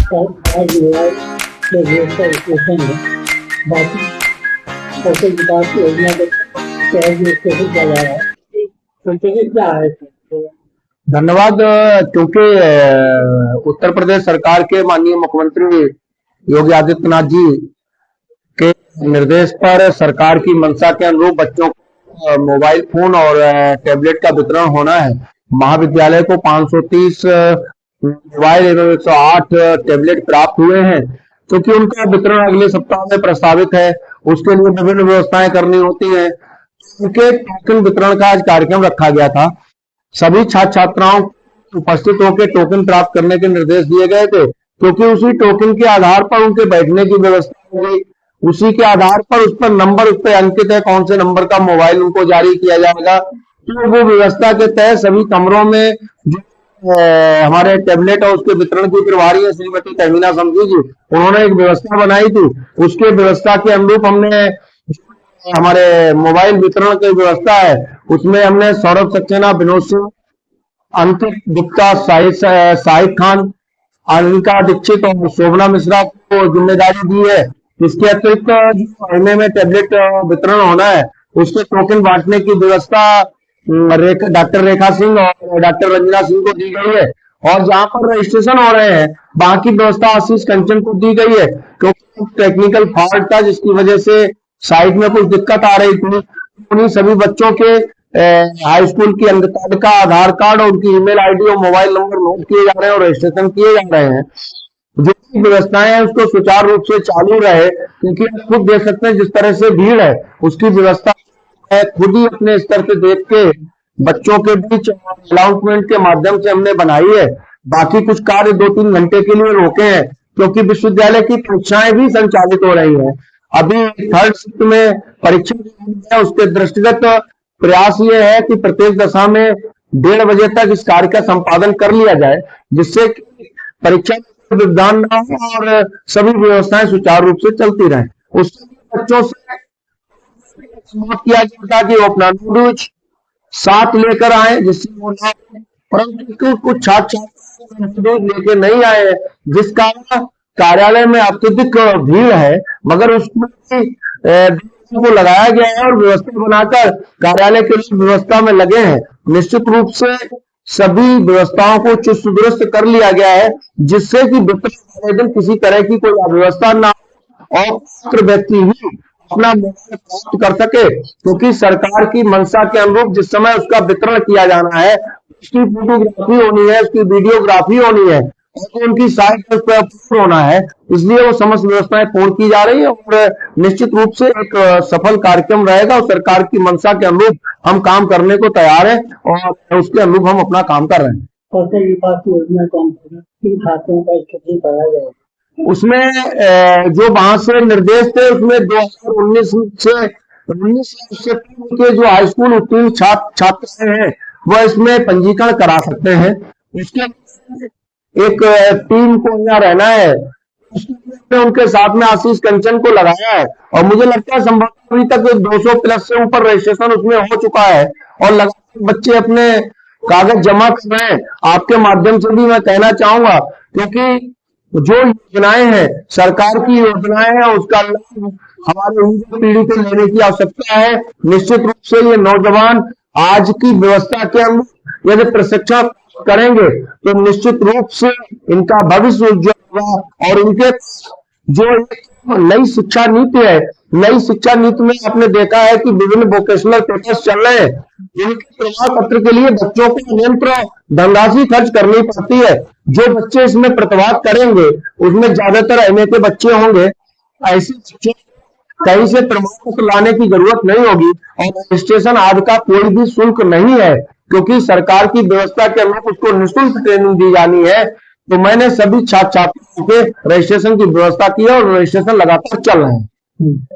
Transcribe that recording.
आज जो है जो व्यवस्था स्टेशन है, बाकी कौशल विकास योजना के तहत जो स्टेशन चला रहा है, संतुलित क्या है? धन्यवाद। क्योंकि उत्तर प्रदेश सरकार के माननीय मुख्यमंत्री योगी आदित्यनाथ जी के निर्देश पर सरकार की मंशा के अनुरूप बच्चों को मोबाइल फोन और टैबलेट का वितरण होना है। महाविद्यालय को 530 मोबाइल एवं 108 टैबलेट प्राप्त हुए हैं, क्योंकि उनका वितरण अगले सप्ताह में प्रस्तावित है। उसके लिए विभिन्न व्यवस्थाएं करनी होती हैं। उनके टोकन वितरण का आज कार्यक्रम रखा गया था। सभी छात्र छात्राओं को उपस्थित होकर टोकन प्राप्त करने के निर्देश दिए गए थे, क्योंकि उसी टोकन के आधार पर उनके बैठने की व्यवस्था होगी। उसी के आधार पर उस पर नंबर उस पर अंकित है, कौन से नंबर का मोबाइल उनको जारी किया जाएगा। तो वो व्यवस्था के तहत सभी कमरों में जो हमारे टैबलेट और उसके वितरण की प्रभारी है श्रीमती तहमीना समझी जी, उन्होंने एक व्यवस्था बनाई थी। उसके व्यवस्था के अनुरूप हमने हमारे मोबाइल वितरण की व्यवस्था है, उसमें हमने सौरभ सक्सेना, विनोद सिंह, अंकित गुप्ता, शाहिद खान, अनिका दीक्षित और शोभना मिश्रा को जिम्मेदारी दी है। इसके अतिरिक्त महीने में टैबलेट वितरण होना है, उसके टोकन बांटने की व्यवस्था डॉक्टर रेखा सिंह और डॉक्टर रंजना सिंह को दी गई है। और जहां पर रजिस्ट्रेशन हो रहे हैं, वहां की व्यवस्था आशीष कंचन को दी गई है, क्योंकि टेक्निकल फॉल्ट था जिसकी वजह से साइट में कुछ दिक्कत आ रही थी। उन्हीं सभी बच्चों के हाई स्कूल की अंक तालिका, आधार कार्ड और उनकी ईमेल आईडी और मोबाइल नंबर नोट किए जा रहे हैं और रजिस्ट्रेशन किए जा रहे हैं। जो भी व्यवस्थाएं हैं उसको सुचारू रूप से चालू रहे, क्योंकि आप खुद देख सकते हैं जिस तरह से भीड़ है, उसकी व्यवस्था है खुद ही अपने स्तर पे देख के बच्चों के बीच अनाउंसमेंट के माध्यम से हमने बनाई है। बाकी कुछ कार्य 2-3 घंटे के लिए रोके हैं, क्योंकि विश्वविद्यालय की परीक्षाएं भी संचालित हो रही हैं। अभी थर्ड शिफ्ट में परीक्षा है, उसके दृष्टिगत प्रयास ये है कि प्रत्येक दशा में 1:30 बजे तक इस कार्य का संपादन कर लिया जाए, जिससे कि परीक्षा विधान ना हो और सभी व्यवस्थाएं सुचारू रूप से चलती रहें। उसके बच्चों से समाप्त किया जाता कि वो अपना नोटबुक साथ लेकर आए, जिससे वो ना, परंतु कुछ छात्र छात्राएं लेके नहीं आए हैं, जिस कारण कार्यालय में अत्यधिक भीड़ है। मगर उसमें को लगाया गया है और व्यवस्था बनाकर कार्यालय के लिए व्यवस्था में लगे हैं। निश्चित रूप से सभी व्यवस्थाओं को चुस्त दुरुस्त कर लिया गया है, जिससे कि दिन किसी तरह की कोई अव्यवस्था ना और पात्र व्यक्ति ही अपना मोबाइल प्राप्त कर सके, क्योंकि सरकार की मंशा के अनुरूप जिस समय उसका वितरण किया जाना है, उसकी फोटोग्राफी होनी है, उसकी वीडियोग्राफी होनी है और उनकी साइट पर पूर्ण होना है। इसलिए वो समस्त व्यवस्थाएं पूर्ण की जा रही है और निश्चित रूप से एक सफल कार्यक्रम रहेगा और सरकार की मंशा के अनुरूप हम काम करने को तैयार है और उसके अनुरूप हम अपना काम कर रहे हैं। कौशल विकास योजना कौन किन छात्रों का स्टडी कराया जाएगा? उसमें जो वहां से निर्देश थे, उसमें 2019 से के जो हाई स्कूल उत्तीर्ण छात्र हैं वह इसमें पंजीकरण करा सकते हैं। उसके एक टीम को यहाँ रहना है, उनके साथ में आशीष कंचन को लगाया है और मुझे लगता है संभवतः अभी तक 200 प्लस से ऊपर रजिस्ट्रेशन उसमें हो चुका है और लगातार बच्चे अपने कागज जमा कर रहे हैं। आपके माध्यम से भी मैं कहना चाहूंगा, क्योंकि जो योजनाएं हैं, सरकार की योजनाएं हैं, उसका लाभ हमारे युवा पीढ़ी को लेने की आवश्यकता है। निश्चित रूप से ये नौजवान आज की व्यवस्था के अनुरूप यदि प्रशिक्षण करेंगे तो निश्चित रूप से इनका भविष्य उज्जवल होगा। और इनके जो नई शिक्षा नीति है, नई शिक्षा नीति में आपने देखा है कि विभिन्न वोकेशनल कोर्सेस चल रहे हैं, इनके प्रमाण पत्र के लिए बच्चों को निरंतर धनराशि खर्च करनी पड़ती है। जो बच्चे इसमें प्रतिभाग करेंगे उसमें ज्यादातर एमए के बच्चे होंगे। ऐसे बच्चे कहीं से प्रमाण पत्र लाने की जरूरत नहीं होगी और रजिस्ट्रेशन आदि का कोई भी शुल्क नहीं है, क्योंकि सरकार की व्यवस्था के अनुरूप उसको निःशुल्क ट्रेनिंग दी जानी है। तो मैंने सभी छात्र छात्राओं के रजिस्ट्रेशन की व्यवस्था की है और रजिस्ट्रेशन लगातार चल रहे हैं।